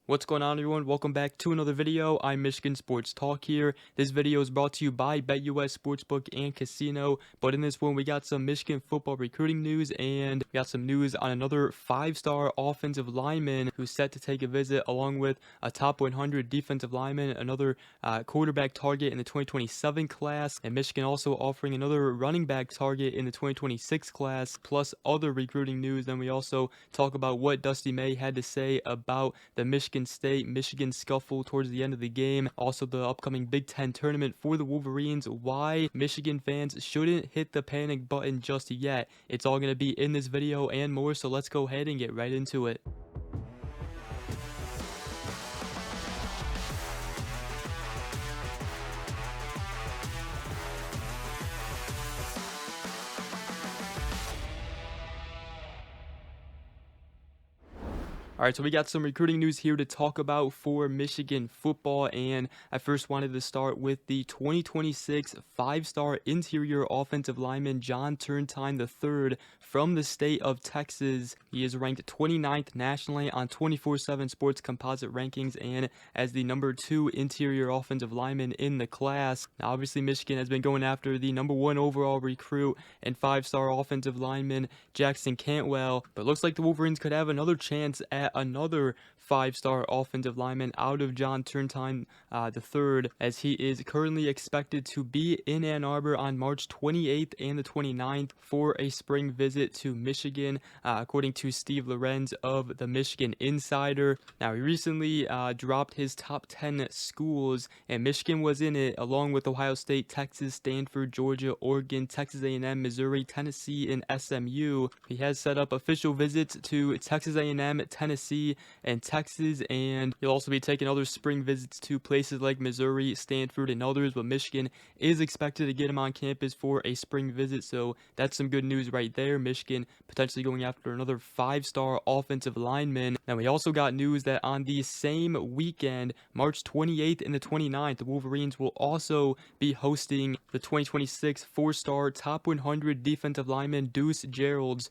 What's going on, everyone? Welcome back to another video. I'm Michigan Sports Talk here. This video is brought to you by BetUS Sportsbook and Casino. But in this one, we got some Michigan football recruiting news, and we got some news on another 5-star offensive lineman who's set to take a visit, along with a top 100 defensive lineman, another quarterback target in the 2027 class, and Michigan also offering another running back target in the 2026 class, plus other recruiting news. Then we also talk about what Dusty May had to say about the Michigan State-Michigan Scuffle towards the end of the game. Also, the upcoming Big Ten tournament for the Wolverines. Why Michigan fans shouldn't hit the panic button just yet. It's all going to be in this video and more, so let's go ahead and get right into it. Alright, so we got some recruiting news here to talk about for Michigan football, and I first wanted to start with the 2026 5-star interior offensive lineman John Turntine III from the state of Texas. He is ranked 29th nationally on 24/7 Sports composite rankings and as the number 2 interior offensive lineman in the class. Now, obviously, Michigan has been going after the number 1 overall recruit and 5-star offensive lineman Jackson Cantwell, but looks like the Wolverines could have another chance at another 5-star offensive lineman out of John Turntine III, as he is currently expected to be in Ann Arbor on March 28th and the 29th for a spring visit to Michigan, according to Steve Lorenz of the Michigan Insider. Now, he recently dropped his top 10 schools, and Michigan was in it, along with Ohio State, Texas, Stanford, Georgia, Oregon, Texas A&M, Missouri, Tennessee, and SMU. He has set up official visits to Texas A&M, Tennessee, and Texas, and he'll also be taking other spring visits to places like Missouri, Stanford, and others, but Michigan is expected to get him on campus for a spring visit, so that's some good news right there. Michigan potentially going after another 5-star offensive lineman. Now, we also got news that on the same weekend, March 28th and the 29th, the Wolverines will also be hosting the 2026 4-star top 100 defensive lineman Deuce Geralds.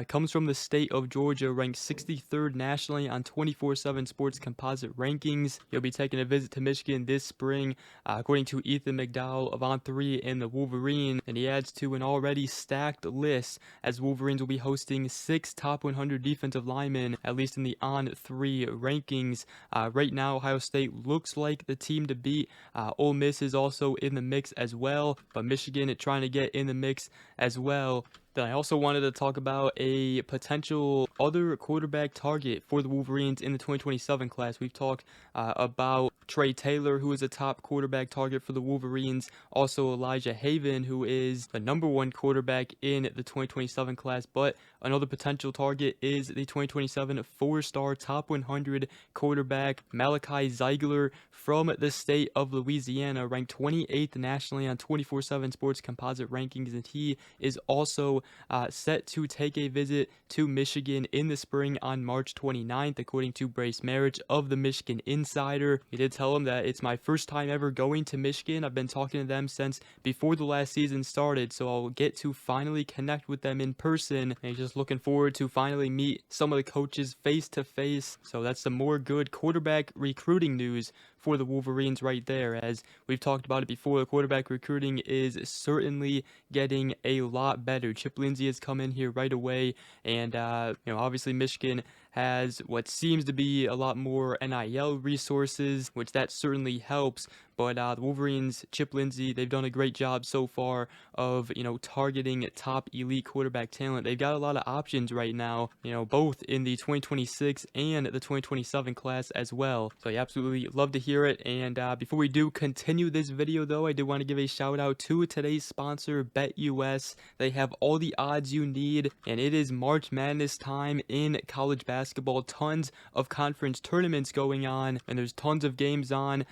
Comes from the state of Georgia, ranked 63rd nationally on 24/7 Sports composite rankings. He'll be taking a visit to Michigan this spring, according to Ethan McDowell of On3 and the Wolverine, and he adds to an already stacked list, as Wolverines will be hosting 6 top 100 defensive linemen, at least in the On3 rankings. Right now, Ohio State looks like the team to beat. Ole Miss is also in the mix as well, but Michigan trying to get in the mix as well. Then I also wanted to talk about a potential other quarterback target for the Wolverines in the 2027 class. We've talked about Trey Taylor, who is a top quarterback target for the Wolverines. Also Elijah Haven, who is the number 1 quarterback in the 2027 class. But another potential target is the 2027 4-star top 100 quarterback Malachi Ziegler from the state of Louisiana, ranked 28th nationally on 24/7 Sports composite rankings, and he is also set to take a visit to Michigan in the spring on March 29th, according to Brace Marich of the Michigan Insider. He did tell him that it's my first time ever going to Michigan. I've been talking to them since before the last season started, so I'll get to finally connect with them in person. And he's just looking forward to finally meet some of the coaches face to face. So that's some more good quarterback recruiting news for the Wolverines right there. As we've talked about it before, the quarterback recruiting is certainly getting a lot better. Chip Lindsey has come in here right away, and obviously Michigan has what seems to be a lot more NIL resources, which that certainly helps. But the Wolverines, Chip Lindsey, they've done a great job so far of, targeting top elite quarterback talent. They've got a lot of options right now, both in the 2026 and the 2027 class as well. So I absolutely love to hear it. And before we do continue this video, though, I do want to give a shout out to today's sponsor, BetUS. They have all the odds you need, and it is March Madness time in college basketball. Tons of conference tournaments going on, and there's tons of games on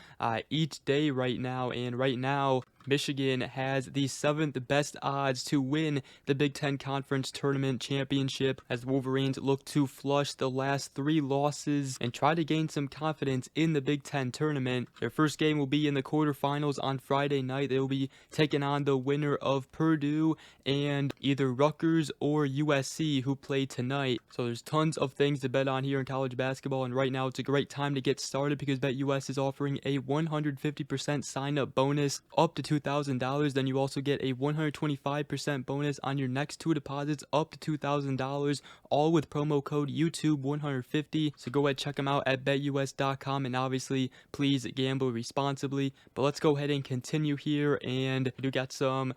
each day right now. And right now, Michigan has the 7th best odds to win the Big Ten Conference Tournament Championship as the Wolverines look to flush the last 3 losses and try to gain some confidence in the Big Ten tournament. Their first game will be in the quarterfinals on Friday night. They will be taking on the winner of Purdue and either Rutgers or USC, who play tonight. So there's tons of things to bet on here in college basketball, and right now it's a great time to get started because BetUS is offering a 150% sign-up bonus up to $2,000. Then you also get a 125% bonus on your next 2 deposits up to $2,000, all with promo code YouTube150. So go ahead, check them out at betus.com, and obviously please gamble responsibly. But let's go ahead and continue here, and we do got some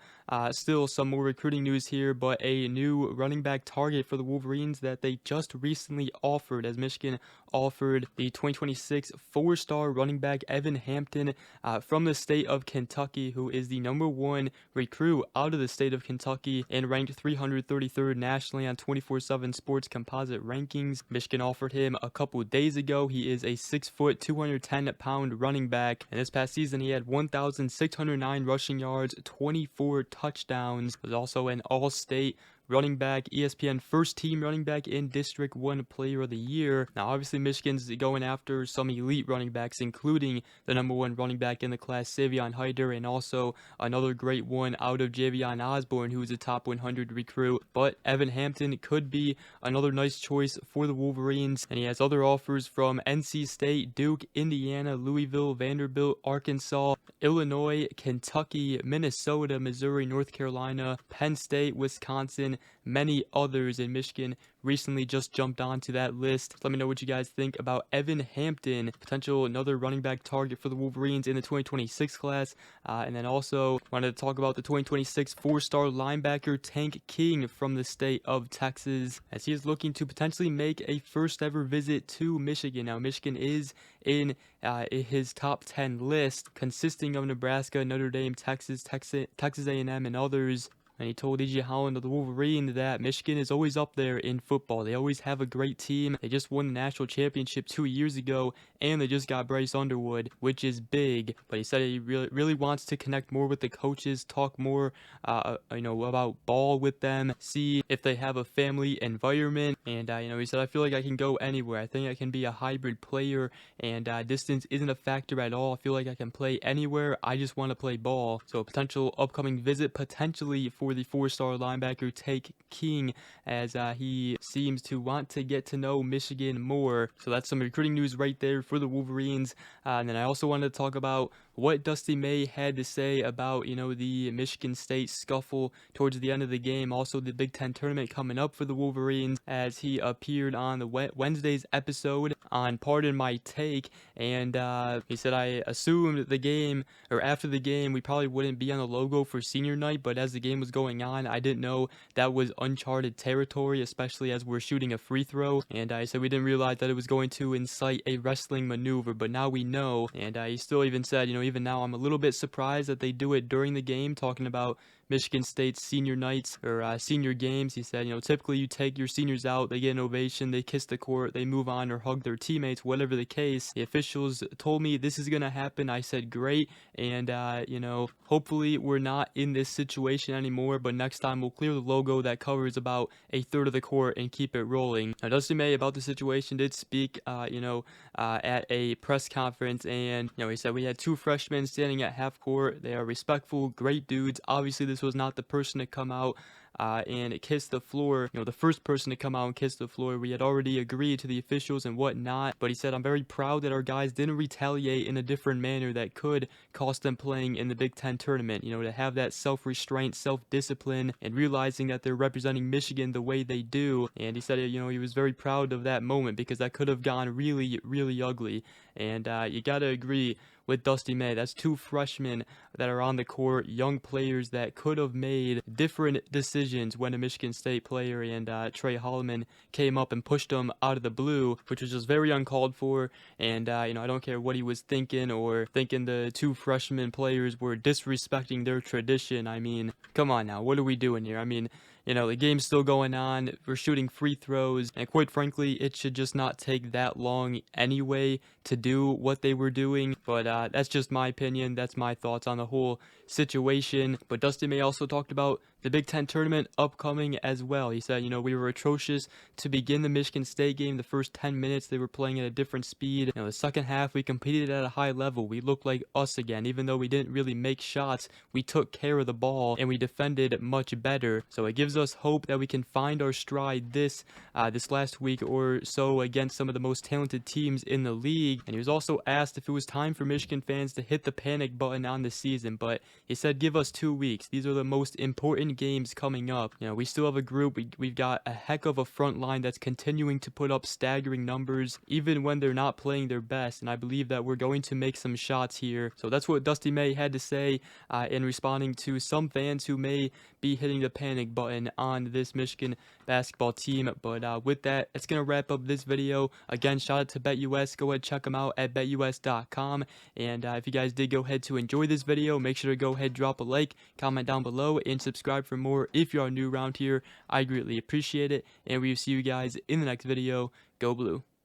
still some more recruiting news here, but a new running back target for the Wolverines that they just recently offered, as Michigan offered the 2026 4-star running back Evan Hampton from the state of Kentucky, who is the #1 recruit out of the state of Kentucky and ranked 333rd nationally on 24/7 Sports Composite rankings. Michigan offered him a couple days ago. He is a 6 foot, 210-pound running back, and this past season he had 1,609 rushing yards, 24 touchdowns. Was also an all-state running back, ESPN first team running back and District 1 Player of the Year. Now, obviously, Michigan's going after some elite running backs, including the #1 running back in the class, Savion Hyder, and also another great one out of Javion Osborne, who is a top 100 recruit. But Evan Hampton could be another nice choice for the Wolverines, and he has other offers from NC State, Duke, Indiana, Louisville, Vanderbilt, Arkansas, Illinois, Kentucky, Minnesota, Missouri, North Carolina, Penn State, Wisconsin, many others, in Michigan recently just jumped onto that list. Let me know what you guys think about Evan Hampton, potential another running back target for the Wolverines in the 2026 class. And then also wanted to talk about the 2026 4-star linebacker Tank King from the state of Texas, as he is looking to potentially make a first ever visit to Michigan. Now, Michigan is in his top 10 list, consisting of Nebraska, Notre Dame, Texas A&M, and others. And he told E.J. Holland of the Wolverine that Michigan is always up there in football. They always have a great team. They just won the national championship 2 years ago, and they just got Bryce Underwood, which is big. But he said he really wants to connect more with the coaches, talk more, about ball with them, see if they have a family environment. And he said, I feel like I can go anywhere. I think I can be a hybrid player, and distance isn't a factor at all. I feel like I can play anywhere. I just want to play ball. So a potential upcoming visit, potentially for the 4-star linebacker Tank King, as he seems to want to get to know Michigan more. So that's some recruiting news right there for the Wolverines. And then I also wanted to talk about what Dusty May had to say about, the Michigan State scuffle towards the end of the game. Also, the Big Ten tournament coming up for the Wolverines, as he appeared on the Wednesday's episode on Pardon My Take. And he said, I assumed the game, or after the game, we probably wouldn't be on the logo for senior night, but as the game was going on, I didn't know that was uncharted territory, especially as we're shooting a free throw. And I said we didn't realize that it was going to incite a wrestling maneuver, but now we know. And he still even said, even now I'm a little bit surprised that they do it during the game, talking about Michigan State's senior nights or senior games. He said, typically you take your seniors out, they get an ovation, they kiss the court, they move on or hug their teammates, whatever the case. The officials told me this is going to happen. I said, great. And, hopefully we're not in this situation anymore, but next time we'll clear the logo that covers about a third of the court and keep it rolling. Now, Dusty May about the situation did speak, at a press conference, and, he said we had 2 freshmen standing at half court. They are respectful, great dudes. Obviously, this was not the person to come out and kiss the floor, the first person to come out and kiss the floor. We had already agreed to the officials and whatnot, but he said, I'm very proud that our guys didn't retaliate in a different manner that could cost them playing in the Big Ten tournament, to have that self-restraint, self-discipline, and realizing that they're representing Michigan the way they do. And he said, he was very proud of that moment because that could have gone really, really ugly. And you got to agree with Dusty May. That's 2 freshmen that are on the court, young players that could have made different decisions when a Michigan State player and Trey Holloman came up and pushed them out of the blue, which was just very uncalled for. And, I don't care what he was thinking, or thinking the 2 freshman players were disrespecting their tradition. I mean, come on now, what are we doing here? I mean, the game's still going on. We're shooting free throws, and quite frankly, it should just not take that long anyway to do what they were doing. But that's just my opinion. That's my thoughts on the whole situation. But Dusty May also talked about the Big Ten tournament upcoming as well. He said, we were atrocious to begin the Michigan State game. The first 10 minutes, they were playing at a different speed. The second half, we competed at a high level. We looked like us again. Even though we didn't really make shots, we took care of the ball, and we defended much better. So it gives us hope that we can find our stride this last week or so against some of the most talented teams in the league. And he was also asked if it was time for Michigan fans to hit the panic button on the season, but he said, give us 2 weeks. These are the most important games coming up. We still have a group. We've got a heck of a front line that's continuing to put up staggering numbers, even when they're not playing their best. And I believe that we're going to make some shots here. So that's what Dusty May had to say in responding to some fans who may be hitting the panic button on this Michigan basketball team. But with that, it's going to wrap up this video. Again, shout out to BetUS. Go ahead, check them out at betus.com. And if you guys did go ahead to enjoy this video, make sure to go ahead, drop a like, comment down below, and subscribe for more if you are new around here. I greatly appreciate it. And we will see you guys in the next video. Go Blue.